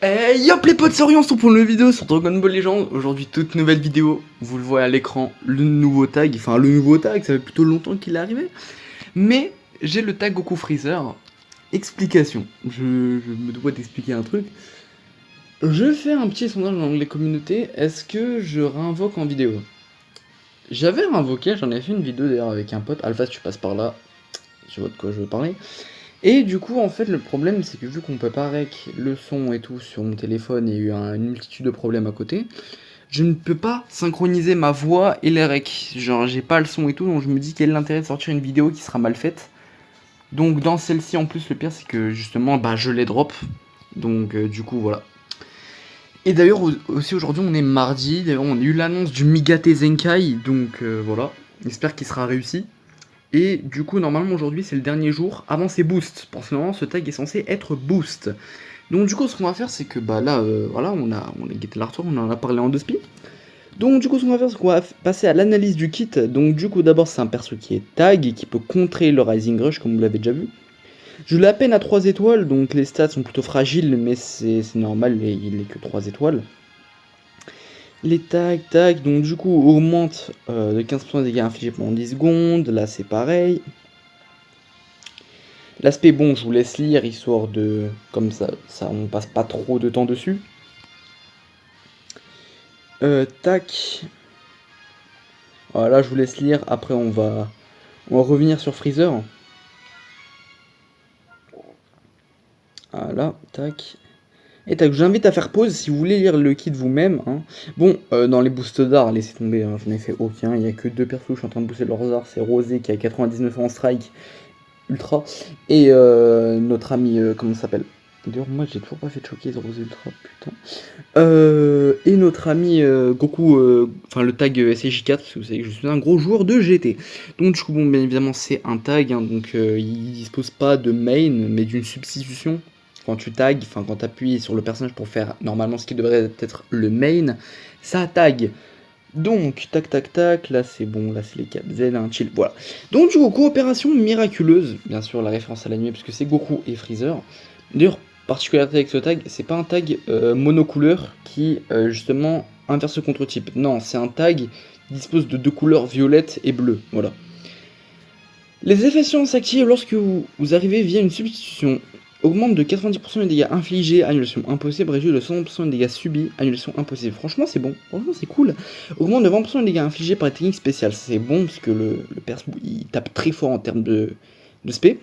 Hey yop les potes, c'est Orion, on se retrouve pour une nouvelle vidéo sur Dragon Ball Legends. Aujourd'hui, toute nouvelle vidéo, vous le voyez à l'écran, le nouveau tag, ça fait plutôt longtemps qu'il est arrivé. Mais j'ai le tag Goku Freezer. Explication, je me dois d'expliquer un truc. Je fais un petit sondage dans les communautés, est-ce que je réinvoque en vidéo? J'avais réinvoqué, j'en ai fait une vidéo d'ailleurs avec un pote, Alpha si tu passes par là, je vois de quoi je veux parler. Et du coup, en fait, le problème, c'est que vu qu'on peut pas rec le son et tout sur mon téléphone, il y a eu une multitude de problèmes à côté, je ne peux pas synchroniser ma voix et les recs. Genre, j'ai pas le son et tout, donc je me dis quel est l'intérêt de sortir une vidéo qui sera mal faite. Donc, dans celle-ci, en plus, le pire, c'est que justement, bah, je les drop. Donc, du coup, voilà. Et d'ailleurs, aussi aujourd'hui, on est mardi. D'ailleurs, on a eu l'annonce du Migate Zenkai, donc voilà. J'espère qu'il sera réussi. Et du coup, normalement, aujourd'hui, c'est le dernier jour avant ses boosts. Parce que normalement, ce tag est censé être boost. Donc, du coup, ce qu'on va faire, c'est que bah là, voilà, on a guetté l'artour, on en a parlé en deux spi. Donc, du coup, ce qu'on va faire, c'est qu'on va passer à l'analyse du kit. Donc, du coup, d'abord, c'est un perso qui est tag et qui peut contrer le Rising Rush, comme vous l'avez déjà vu. Je l'ai à peine à 3 étoiles, donc les stats sont plutôt fragiles, mais c'est normal, il n'est que 3 étoiles. Les tags, donc du coup, augmente de 15% des dégâts infligés pendant 10 secondes. Là, c'est pareil. L'aspect, bon, je vous laisse lire, histoire de... Comme ça, on passe pas trop de temps dessus. Tac. Voilà, je vous laisse lire. Après, on va revenir sur Freezer. Voilà, tac. Et tac, je vous invite à faire pause si vous voulez lire le kit vous-même. Hein. Bon, dans les boosts d'art, laissez tomber, hein, je n'ai fait aucun. Il n'y a que deux persos, je suis en train de booster leurs arts. C'est Rosé qui a 99 en strike ultra. Et notre ami, comment ça s'appelle? D'ailleurs, moi j'ai toujours pas fait de showcase Rosé ultra, putain. Et notre ami Goku, enfin le tag SJ4, parce que vous savez que je suis un gros joueur de GT. Donc du coup, bon, bien évidemment, c'est un tag, hein, donc il dispose pas de main, mais d'une substitution. Quand tu tags, enfin quand tu appuies sur le personnage pour faire normalement ce qui devrait être le main, ça tag. Donc, tac tac tac, là c'est bon, là c'est les caps Z, hein, chill, voilà. Donc du coup, coopération miraculeuse, bien sûr la référence à l'anime, puisque c'est Goku et Freezer. D'ailleurs, particularité avec ce tag, c'est pas un tag monocouleur qui justement inverse le contre-type. Non, c'est un tag qui dispose de deux couleurs violette et bleue, voilà. Les effets sciences s'activent lorsque vous arrivez via une substitution. Augmente de 90% les dégâts infligés, annulation impossible, réduit de 100% les dégâts subis, annulation impossible. Franchement, c'est bon, franchement, c'est cool. Augmente de 20% les dégâts infligés par les techniques spéciales. C'est bon parce que le perso il tape très fort en termes de spé.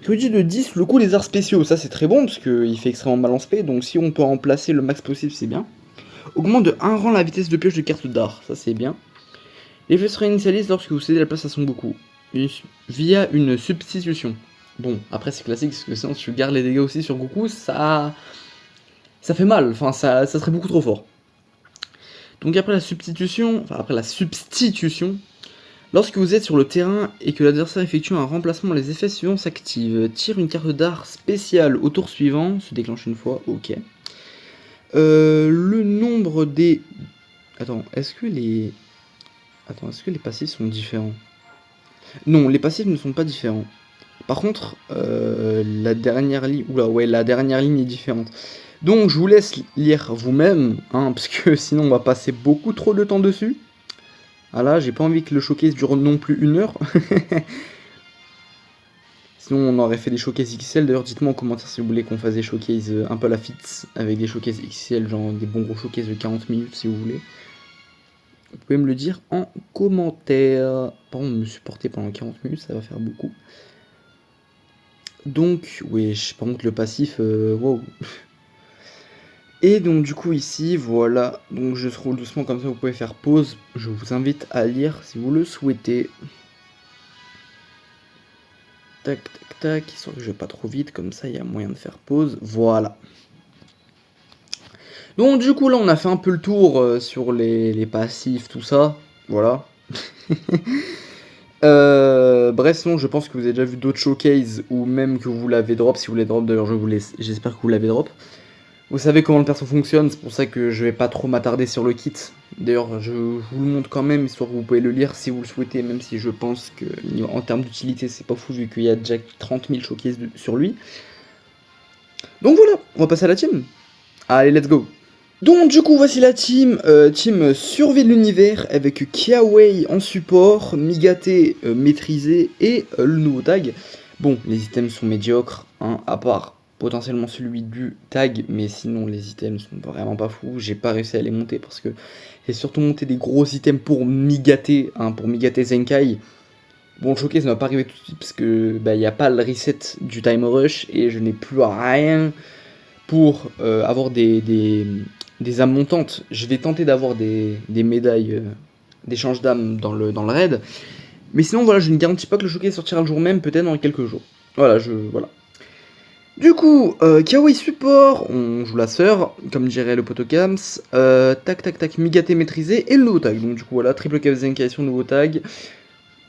Réduit de 10 le coût des arts spéciaux. Ça, c'est très bon parce qu'il fait extrêmement mal en spé. Donc, si on peut remplacer le max possible, c'est bien. Augmente de 1 rang la vitesse de pioche de cartes d'art. Ça, c'est bien. L'effet se réinitialise lorsque vous cédez la place à Son Goku via une substitution. Bon, après c'est classique, parce que sinon si tu gardes les dégâts aussi sur Goku, ça fait mal, enfin ça serait beaucoup trop fort. Donc après la substitution, lorsque vous êtes sur le terrain et que l'adversaire effectue un remplacement, les effets suivants s'activent. Tire une carte d'art spéciale au tour suivant, se déclenche une fois, ok. Le nombre des... Attends, est-ce que les passifs sont différents? Non, les passifs ne sont pas différents. Par contre, la dernière ligne... Oula, ouais, la dernière ligne est différente. Donc, je vous laisse lire vous-même, hein, parce que sinon on va passer beaucoup trop de temps dessus. Ah là, j'ai pas envie que le showcase dure non plus 1 heure. Sinon, on aurait fait des showcases XL. D'ailleurs, dites-moi en commentaire si vous voulez qu'on fasse des showcases un peu à la Fitz, avec des showcases XL, genre des bons gros showcases de 40 minutes si vous voulez. Vous pouvez me le dire en commentaire. Par contre, me supporter pendant 40 minutes, ça va faire beaucoup. Donc, oui, par contre, le passif, wow. Et donc, du coup, ici, voilà. Donc, je scroll doucement comme ça, vous pouvez faire pause. Je vous invite à lire si vous le souhaitez. Tac, tac, tac. Histoire que je vais pas trop vite, comme ça, il y a moyen de faire pause. Voilà. Donc, du coup, là, on a fait un peu le tour sur les passifs, tout ça. Voilà. Bref, sinon, je pense que vous avez déjà vu d'autres showcases ou même que vous l'avez drop. Si vous l'avez drop, d'ailleurs, je vous laisse. J'espère que vous l'avez drop. Vous savez comment le perso fonctionne, c'est pour ça que je vais pas trop m'attarder sur le kit. D'ailleurs, je vous le montre quand même, histoire que vous pouvez le lire si vous le souhaitez, même si je pense que en termes d'utilité, c'est pas fou vu qu'il y a déjà 30 000 showcases sur lui. Donc voilà, on va passer à la team. Allez, let's go. Donc du coup voici la team, team survie de l'univers avec Kiawei en support, Migate maîtrisé et le nouveau tag. Bon, les items sont médiocres, hein, à part potentiellement celui du tag, mais sinon les items sont vraiment pas fous. J'ai pas réussi à les monter parce que j'ai surtout monté des gros items pour Migate, hein, pour Migate Zenkai. Bon, le showcase ne va pas arriver tout de suite parce que bah, y a pas le reset du time rush et je n'ai plus rien pour avoir des âmes montantes. Je vais tenter d'avoir des médailles d'échange d'âmes dans le raid. Mais sinon, voilà, je ne garantis pas que le showcase sortira le jour même, peut-être dans quelques jours. Voilà, voilà. Du coup, Kawaii support, on joue la sœur, comme dirait le Potokams. Tac, tac, tac, Migate maîtrisé et le nouveau tag. Donc, du coup, voilà, triple cap Zenkai sur nouveau tag.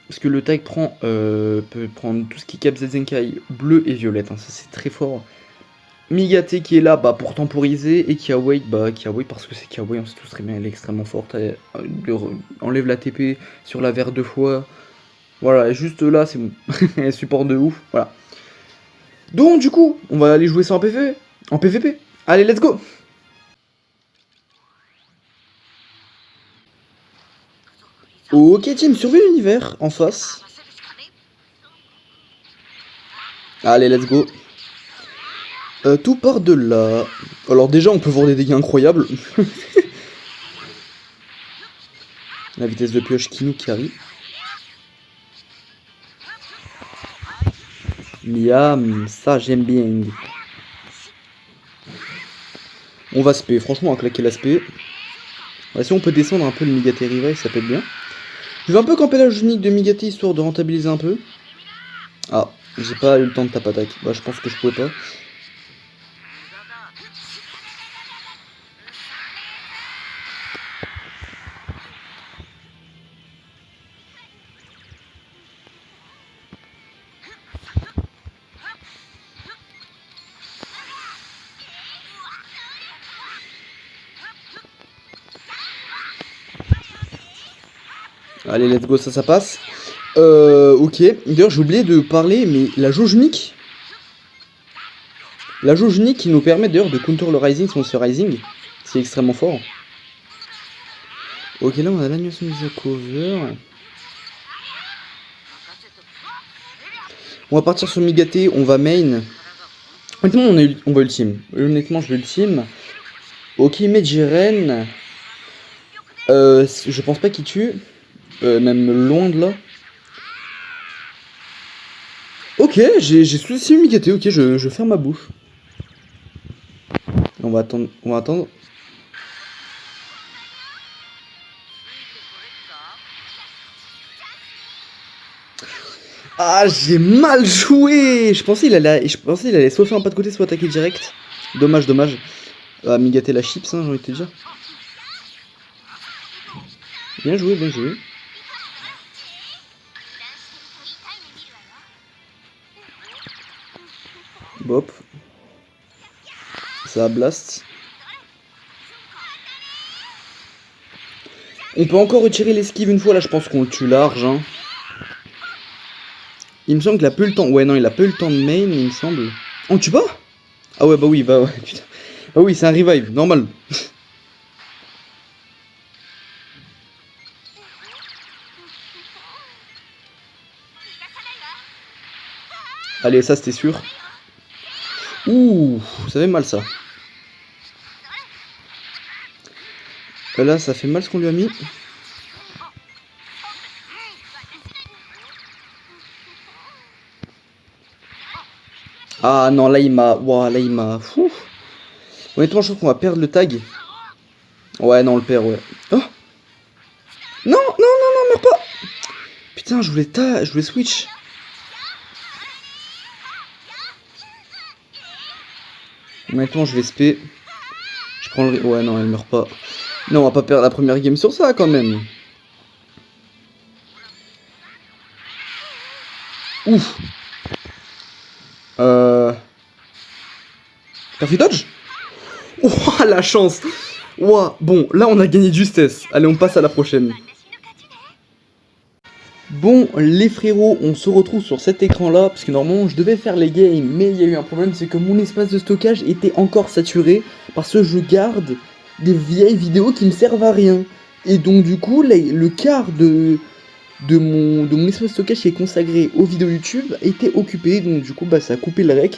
Parce que le tag peut prendre tout ce qui cap Zenkai bleu et violette. Hein, ça, c'est très fort. Migate qui est là bah, pour temporiser et Kiawei, parce que c'est Kiawei, on sait tous très bien, elle est extrêmement forte, elle enlève la TP sur la verre 2 fois, voilà, juste là c'est bon, elle supporte de ouf, voilà. Donc du coup, on va aller jouer ça en PVP, allez let's go. Ok team, survie l'univers en face. Allez let's go. Tout part de là. Alors déjà on peut voir des dégâts incroyables. La vitesse de pioche qui nous carry. Miam, ça j'aime bien. On va spé, franchement on va claquer l'aspect. Ouais, si on peut descendre un peu le Migate Revive, ça peut être bien. Je vais un peu camper la unique de Migate histoire de rentabiliser un peu. Ah, j'ai pas eu le temps de tap attaque. Bah je pense que je pouvais pas. Allez, let's go, ça passe. Ok. D'ailleurs, j'ai oublié de parler, mais la jauge unique. La jauge unique qui nous permet d'ailleurs de counter le Rising si on se fait Rising. C'est extrêmement fort. Ok, là on a l'annulation de cover. On va partir sur Migate, on va main. Honnêtement, on va ultime. Honnêtement, je vais ultime. Ok, Medjiren. Je pense pas qu'il tue. Même loin de là. Ok, j'ai sous-estimé Migate, ok, je ferme ma bouche. On va attendre. On va attendre. Ah, j'ai mal joué. Je pensais il allait soit faire un pas de côté, soit attaquer direct. Dommage, dommage. Migate la chips, hein, j'ai envie de te dire. Bien joué, bien joué. Bop. Ça blast. On peut encore retirer l'esquive une fois, là je pense qu'on le tue large. Hein. Il me semble qu'il a peu le temps. Ouais non, il a peu le temps de main, il me semble. On le tue pas? Ah ouais bah oui, bah ouais, putain. Bah oui, c'est un revive, normal. Allez, ça c'était sûr. Ouh, ça fait mal ça. Là, ça fait mal ce qu'on lui a mis. Ah non, là il m'a... Ouah, là il m'a... Honnêtement, je trouve qu'on va perdre le tag. Ouais, non, on le perd, ouais. Oh non, non, non, non, meurs pas. Putain, je voulais switch. Honnêtement, je vais spé. Je prends le... Ouais, non, elle meurt pas. Non, on va pas perdre la première game sur ça, quand même. Ouf. Perfect dodge. Oh, la chance. Ouah, bon, là, on a gagné de justesse. Allez, on passe à la prochaine. Bon, les frérots, on se retrouve sur cet écran-là, parce que normalement je devais faire les games, mais il y a eu un problème, c'est que mon espace de stockage était encore saturé, parce que je garde des vieilles vidéos qui me servent à rien. Et donc du coup, le quart de mon espace de stockage qui est consacré aux vidéos YouTube était occupé, donc du coup bah ça a coupé le rec.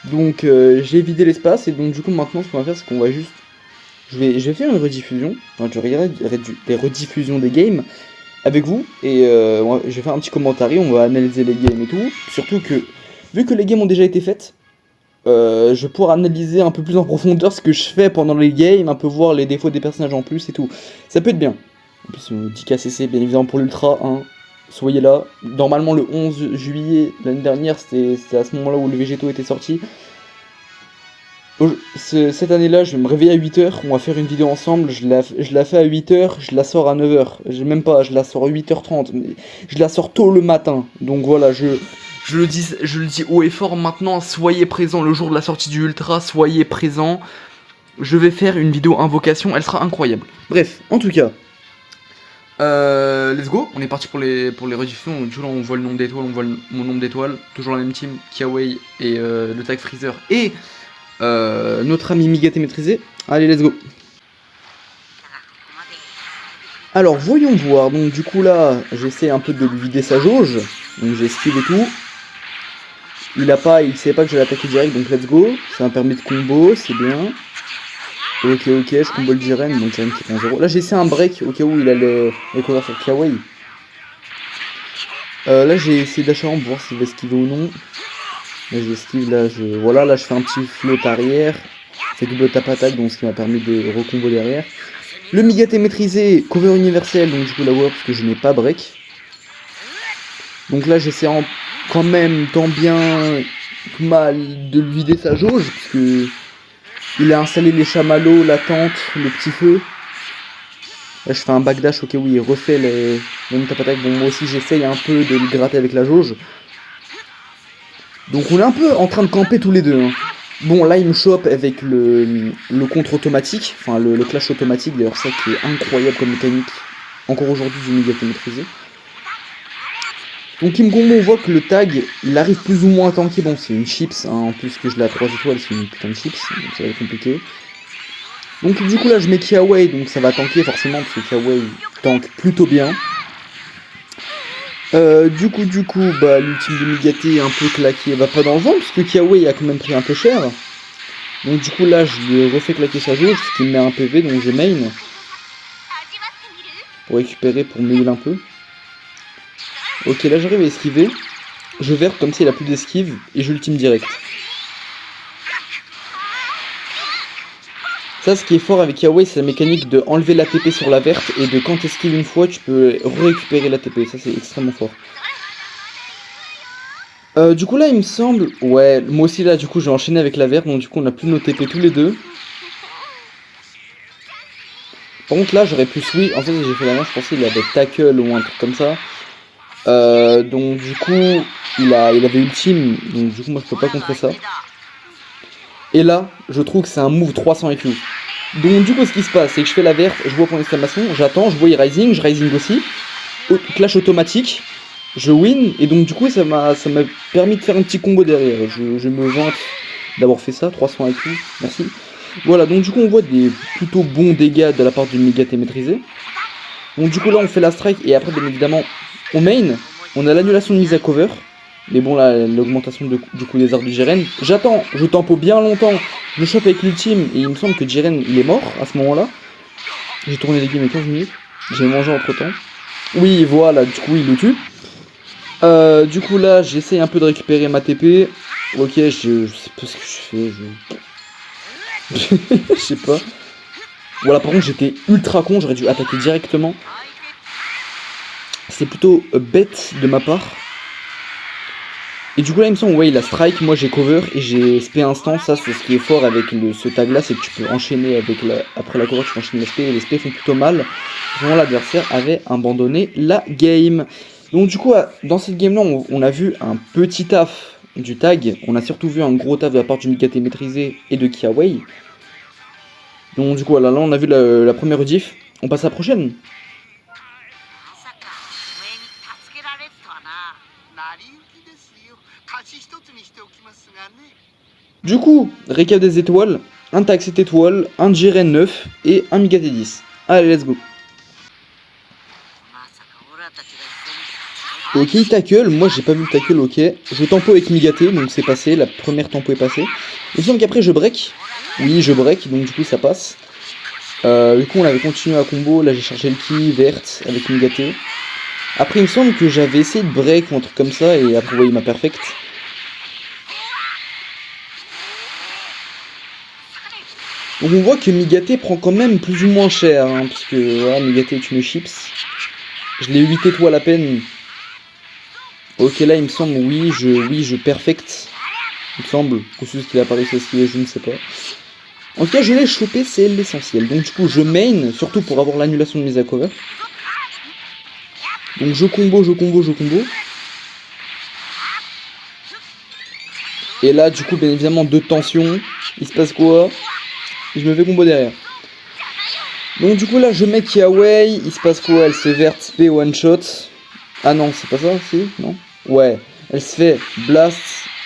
Donc j'ai vidé l'espace, et donc du coup maintenant ce qu'on va faire, c'est qu'on va juste... Je vais faire une rediffusion, enfin je regarderai les rediffusions des games, avec vous, et je vais faire un petit commentaire, on va analyser les games et tout, surtout que, vu que les games ont déjà été faites, je vais pouvoir analyser un peu plus en profondeur ce que je fais pendant les games, un peu voir les défauts des personnages en plus et tout, ça peut être bien. En plus, 10 KCC, bien évidemment pour l'Ultra, hein. Soyez là, normalement le 11 juillet l'année dernière, c'était à ce moment là où le Végéto était sorti. Cette année-là, je vais me réveiller à 8h, on va faire une vidéo ensemble, je la fais à 8h, je la sors à 9h. Même pas, je la sors à 8h30, mais je la sors tôt le matin. Donc voilà, je le dis haut et fort maintenant, soyez présents le jour de la sortie du Ultra, soyez présents. Je vais faire une vidéo invocation, elle sera incroyable. Bref, en tout cas, let's go, on est parti pour les rediffusions. Donc, toujours là, on voit le nombre d'étoiles, on voit mon nombre d'étoiles, toujours la même team, Kiawei et le tag Freezer et... notre ami Migate maîtrisé. Allez, let's go. Alors, voyons voir. Donc, du coup, là, j'essaie un peu de lui vider sa jauge. Donc, j'esquive et tout. Il sait pas que je vais l'attaquer direct, donc let's go. Ça m'a permis de combo, c'est bien. Ok, je combo le Jiren, donc Jiren qui prend 0. Là, j'essaie un break au cas où il a les covers sur Kiawei. Là, j'ai essayé d'acharner pour voir s'il va esquiver ou non. Là, j'esquive, voilà, là, je fais un petit float arrière. C'est double tap attaque, donc ce qui m'a permis de recombo derrière. Le Migate est maîtrisé, cover universel, donc du coup la voix parce que je n'ai pas break. Donc là j'essaie quand même tant bien que mal de lui vider sa jauge, parce que il a installé les chamallows, la tente, le petit feu. Là je fais un backdash au cas où il refait les mêmes tap attaque. Bon, moi aussi j'essaye un peu de le gratter avec la jauge. Donc on est un peu en train de camper tous les deux, hein. Bon, là il me chope avec le contre automatique, enfin le clash automatique, d'ailleurs ça qui est incroyable comme mécanique, encore aujourd'hui du Migate maîtrisé. Donc il me combo, on voit que le tag, il arrive plus ou moins à tanker, bon c'est une chips, hein, en plus que je l'ai à 3 étoiles, c'est une putain de chips, donc ça va être compliqué. Donc du coup là je mets Kiawei, donc ça va tanker forcément, parce que Kiawei tank plutôt bien. Du coup, bah l'ultime de Migate est un peu claqué, va pas dans le vent, parce que Kiawei a quand même pris un peu cher. Donc du coup là je lui refais claquer sa jauge, ce qui me met un PV, donc je main. Pour récupérer, pour m'heal un peu. Ok, là j'arrive à esquiver. Je verte comme s'il a plus d'esquive, et je l'ultime direct. Ça, ce qui est fort avec Kiawei, c'est la mécanique de enlever l'ATP sur la verte, et de quand t'esquives une fois, tu peux récupérer l'ATP. Ça c'est extrêmement fort. Du coup là il me semble, ouais, moi aussi là du coup j'ai enchaîné avec la verte, donc du coup on a plus nos TP tous les deux. Par contre là j'aurais pu switch, en fait j'ai fait la main, je pensais qu'il avait tackle ou un truc comme ça. Donc du coup il avait ultime, donc du coup moi je peux pas contrer ça. Et là je trouve que c'est un move 300 IQ. Donc du coup ce qui se passe c'est que je fais la verte, je vois point d'exclamation, j'attends, je vois il rising, je rising aussi. Clash automatique. Je win, et donc du coup ça m'a permis de faire un petit combo derrière. Je me vante d'avoir fait ça, 300 IQ, merci. Voilà, donc du coup on voit des plutôt bons dégâts de la part du Migate maîtrisé. Donc du coup là on fait la strike, et après bien évidemment on main, on a l'annulation de mise à cover. Mais bon là, l'augmentation du coup des arts du Jiren. J'attends, je tempo bien longtemps, je chope avec l'ultime, et il me semble que Jiren il est mort à ce moment là. J'ai tourné les games à 15 minutes, j'ai mangé entre temps. Oui voilà, du coup il le tue. Du coup là j'essaye un peu de récupérer ma TP. Ok, je sais pas ce que je fais, je sais pas. Voilà, par contre j'étais ultra con, j'aurais dû attaquer directement. C'est plutôt bête de ma part. Et du coup là il me semble, ouais il a strike, moi j'ai cover et j'ai SP instant. Ça c'est ce qui est fort avec ce tag là, c'est que tu peux enchaîner avec après la cover, tu peux enchaîner les SP, et les SP font plutôt mal. Vraiment l'adversaire avait abandonné la game. Donc du coup, dans cette game là, on a vu un petit taf du tag, on a surtout vu un gros taf de la part du Migate maîtrisé et de Kiawei. Donc du coup, voilà, là on a vu la première rediff, on passe à la prochaine. Du coup, récap des étoiles, un tag 7 étoiles, un Jiren 9 et un Migate 10. Allez, let's go. Ok, il tackle, moi j'ai pas vu le tackle, ok. Je tempo avec Migate, donc c'est passé, la première tempo est passée. Il me semble qu'après je break. Oui, je break, donc du coup ça passe. Du coup on avait continué à combo, là j'ai chargé le ki verte avec Migate. Après il me semble que j'avais essayé de break ou un truc comme ça, et après vous voyez ma perfect. Donc on voit que Migate prend quand même plus ou moins cher, hein, parce que voilà, Migate est une chips. Je l'ai 8 étoiles à peine. Ok, là il me semble, oui, je perfect. Il me semble, ou c'est ce qu'il a pas réussi à esquiver, je ne sais pas. En tout cas, je l'ai chopé, c'est l'essentiel. Donc du coup, je main, surtout pour avoir l'annulation de mise à cover. Donc je combo. Et là, du coup, bien évidemment, deux tensions. Il se passe quoi? Je me fais combo derrière. Donc du coup, là, je mets Kiawei. Il se passe quoi? Elle se fait verte, spé, one shot. Ah non, c'est pas ça, si? Non? Ouais, elle se fait blast.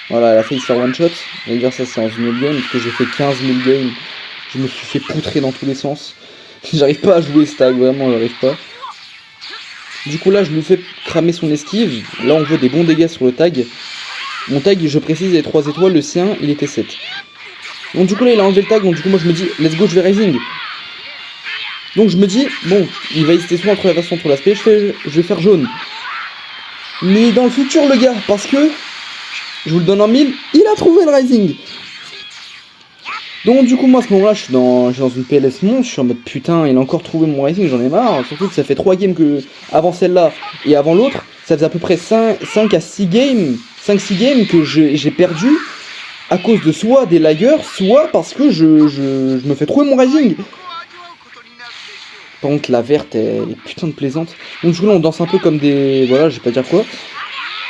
Voilà, elle a failli se faire one shot. On va dire ça, c'est en 1000 game, parce que j'ai fait 15 000 games. Je me suis fait poutrer dans tous les sens. J'arrive pas à jouer ce tag, vraiment, j'arrive pas. Du coup, là, je lui fais cramer son esquive. Là, on voit des bons dégâts sur le tag. Mon tag, je précise, il est 3 étoiles. Le sien, il était 7. Donc, du coup, là, il a enlevé le tag. Donc, du coup, moi, je me dis, let's go, je vais Rising. Donc, je me dis, bon, il va hésiter soit entre la version entre l'aspect. Je vais faire jaune. Mais dans le futur, le gars, parce que je vous le donne en 1000, il a trouvé le Rising. Donc du coup moi à ce moment là je suis dans une PLS monstre, je suis en mode putain il a encore trouvé mon Rising, j'en ai marre, surtout que ça fait 3 games que avant celle-là et avant l'autre, ça faisait à peu près 5 à 6 games, 5-6 games que j'ai perdu à cause de soit des laggers, soit parce que je me fais trouver mon Rising. Par contre la verte elle est putain de plaisante. Donc du coup là on danse un peu comme des... voilà je vais pas dire quoi.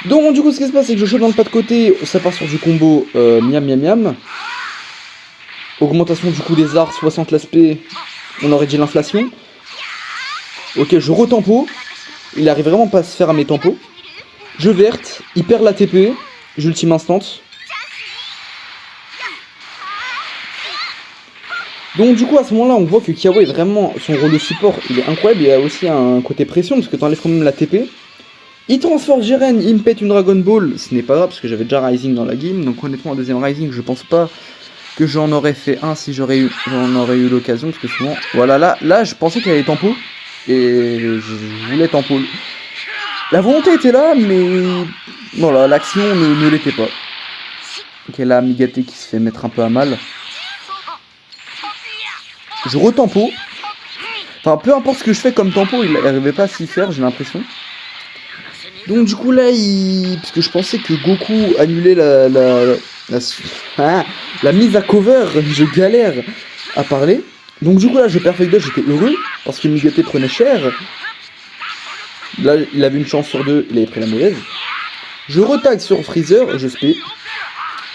Donc du coup ce qui se passe c'est que je chope dans le pas de côté, ça part sur du combo miam miam miam. Augmentation du coup des arts, 60 l'aspect, on aurait dit l'inflation. Ok, je retempo. Il arrive vraiment pas à se faire à mes tempos. Je verte, il perd la TP, j'ultime instant. Donc du coup à ce moment là on voit que Kiawei vraiment, son rôle de support il est incroyable, il a aussi un côté pression parce que t'enlèves quand même la TP. Il transforme Jiren, il me pète une Dragon Ball, ce n'est pas grave parce que j'avais déjà Rising dans la game, donc honnêtement un deuxième Rising je pense pas que j'en aurais fait un si j'en aurais eu l'occasion, parce que souvent, voilà, là je pensais qu'il y avait tempo, et je voulais tempo. La volonté était là, mais voilà, l'action ne l'était pas. Ok, là, Migate qui se fait mettre un peu à mal. Je retempo. Enfin, peu importe ce que je fais comme tempo, il n'arrivait pas à s'y faire, j'ai l'impression. Donc du coup là, parce que je pensais que Goku annulait la mise à cover, je galère à parler. Donc du coup là, je perfect dodge, j'étais heureux, parce que Migate prenait cher. Là, il avait une chance sur deux, il avait pris la mauvaise. Je retag sur Freezer, je spé.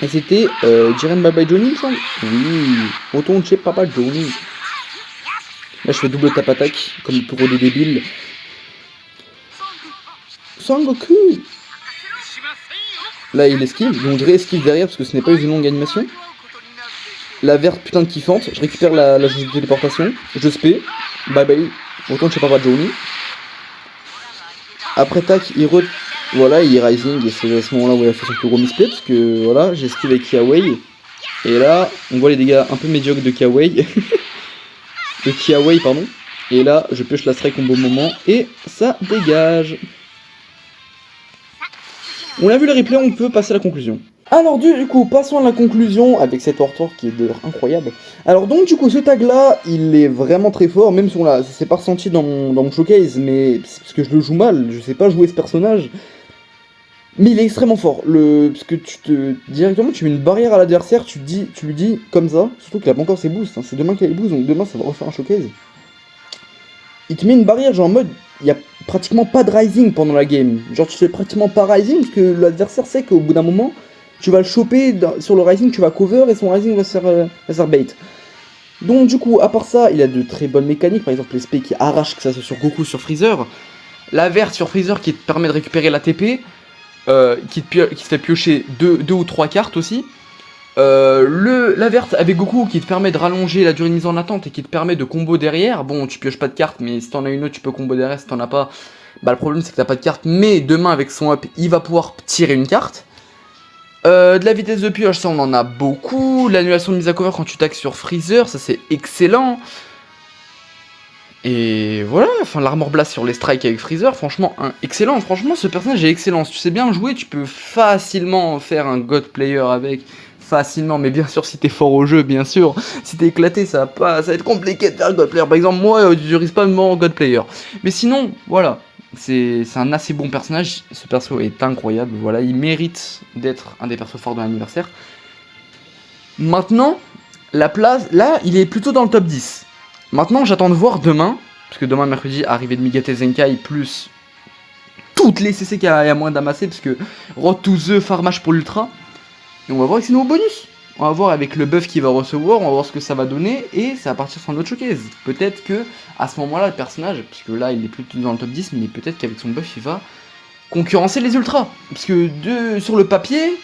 Et c'était Jiren Bye Bye Johnny, il me semble. Oui, retourne chez Papa Johnny. Là, je fais double tap attaque, comme pour des débiles. Sangoku. Là il esquive, donc je réesquive derrière parce que ce n'est pas une longue animation. La verte putain de kiffante, je récupère la chose de téléportation, je spé, bye bye, retourne chez Papa Johnny. Après tac, voilà, il Rising et c'est à ce moment là où il a fait son plus gros misplay parce que voilà, j'esquive avec Kiawei. Et là, on voit les dégâts un peu médiocres de Kiawei. De Kiawei, pardon. Et là, je pioche la strike au bon moment et ça dégage. On a vu le replay, on peut passer à la conclusion. Alors du coup, passons à la conclusion avec cet retour qui est d'ailleurs incroyable. Alors donc du coup, ce tag là, il est vraiment très fort, même si on l'a, c'est pas ressenti dans mon showcase, mais c'est parce que je le joue mal, je sais pas jouer ce personnage. Mais il est extrêmement fort, parce que directement tu mets une barrière à l'adversaire, tu lui dis comme ça, surtout qu'il a pas encore ses boosts, hein. C'est demain qu'il a les boosts, donc demain ça va refaire un showcase. Il te met une barrière genre en mode, il y a pratiquement pas de Rising pendant la game. Genre tu fais pratiquement pas Rising parce que l'adversaire sait qu'au bout d'un moment, tu vas le choper sur le Rising, tu vas cover et son Rising va se faire bait. Donc du coup, à part ça, il a de très bonnes mécaniques, par exemple les spé qui arrachent, que ça soit sur Goku, sur Freezer. La verte sur Freezer qui te permet de récupérer la TP, qui te fait piocher deux ou trois cartes aussi. La verte avec Goku qui te permet de rallonger la durée de mise en attente et qui te permet de combo derrière. Bon, tu pioches pas de carte, mais si t'en as une autre, tu peux combo derrière. Si t'en as pas, bah le problème c'est que t'as pas de carte. Mais demain, avec son up, il va pouvoir tirer une carte. De la vitesse de pioche, ça on en a beaucoup. L'annulation de mise à cover quand tu tags sur Freezer, ça c'est excellent. Et voilà, enfin l'armor blast sur les strikes avec Freezer, franchement excellent. Franchement, ce personnage est excellent. Si tu sais bien jouer, tu peux facilement faire un god player avec. Facilement, mais bien sûr si t'es fort au jeu, bien sûr. Si t'es éclaté, ça va être compliqué de faire god player. Par exemple, moi, je risque pas de mort en god player. Mais sinon, voilà. C'est un assez bon personnage. Ce perso est incroyable. Voilà, il mérite d'être un des persos forts de l'anniversaire. Maintenant, la place, là, il est plutôt dans le top 10. Maintenant, j'attends de voir demain, parce que demain, mercredi, arrivée de Migate Zenkai, plus toutes les CC qu'il y a moyen d'amasser, parce que Road to the Farmage pour l'Ultra. Et on va voir avec ses nouveaux bonus. On va voir avec le buff qu'il va recevoir, on va voir ce que ça va donner, et ça va partir sur un autre showcase. Peut-être que, à ce moment-là, le personnage, parce que là, il est plus dans le top 10, mais peut-être qu'avec son buff, il va concurrencer les ultras. Parce que sur le papier,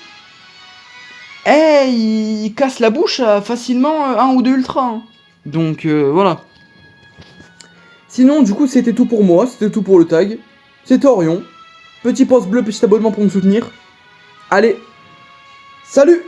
il casse la bouche à facilement un ou deux ultras. Hein. Donc voilà. Sinon, du coup, c'était tout pour moi, c'était tout pour le tag. C'était Orion. Petit pouce bleu, petit abonnement pour me soutenir. Allez, salut!